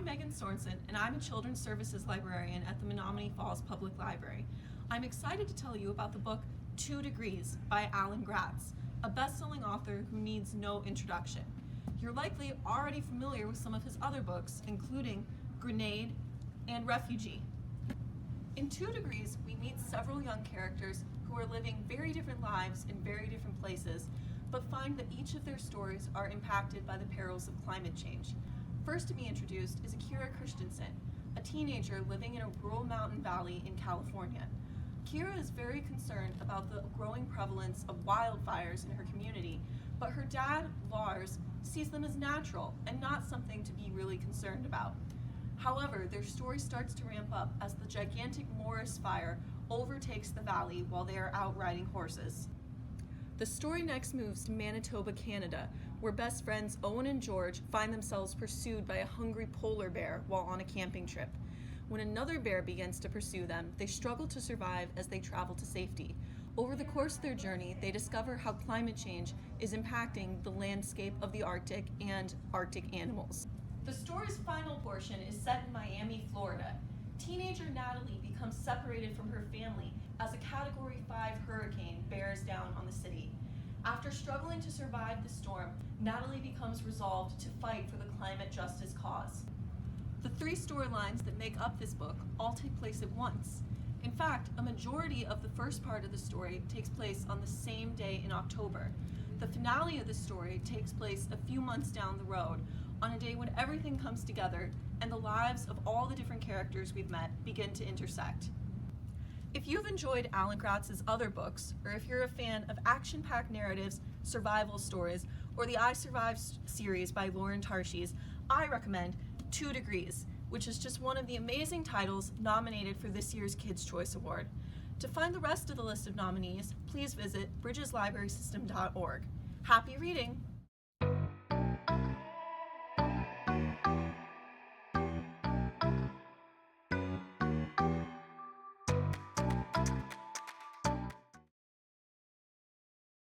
Megan Sorensen, and I'm a Children's Services Librarian at the Menominee Falls Public Library. I'm excited to tell you about the book 2 Degrees by Alan Gratz, a best-selling author who needs no introduction. You're likely already familiar with some of his other books, including Grenade and Refugee. In 2 Degrees, we meet several young characters who are living very different lives in very different places, but find that each of their stories are impacted by the perils of climate change. First to be introduced is Kira Christensen, a teenager living in a rural mountain valley in California. Kira is very concerned about the growing prevalence of wildfires in her community, but her dad, Lars, sees them as natural and not something to be really concerned about. However, their story starts to ramp up as the gigantic Morris fire overtakes the valley while they are out riding horses. The story next moves to Manitoba, Canada, where best friends Owen and George find themselves pursued by a hungry polar bear while on a camping trip. When another bear begins to pursue them, they struggle to survive as they travel to safety. Over the course of their journey, they discover how climate change is impacting the landscape of the Arctic and Arctic animals. The story's final portion is set in Miami, Florida. Teenager Natalie becomes separated from her family as a Category 5 hurricane bears down on the city. After struggling to survive the storm, Natalie becomes resolved to fight for the climate justice cause. The 3 storylines that make up this book all take place at once. In fact, a majority of the first part of the story takes place on the same day in October. The finale of the story takes place a few months down the road, on a day when everything comes together and the lives of all the different characters we've met begin to intersect. If you've enjoyed Alan Gratz's other books, or if you're a fan of action-packed narratives, survival stories, or the I Survived series by Lauren Tarshies, I recommend 2 Degrees, which is just one of the amazing titles nominated for this year's Kids' Choice Award. To find the rest of the list of nominees, please visit bridgeslibrarysystem.org. Happy reading!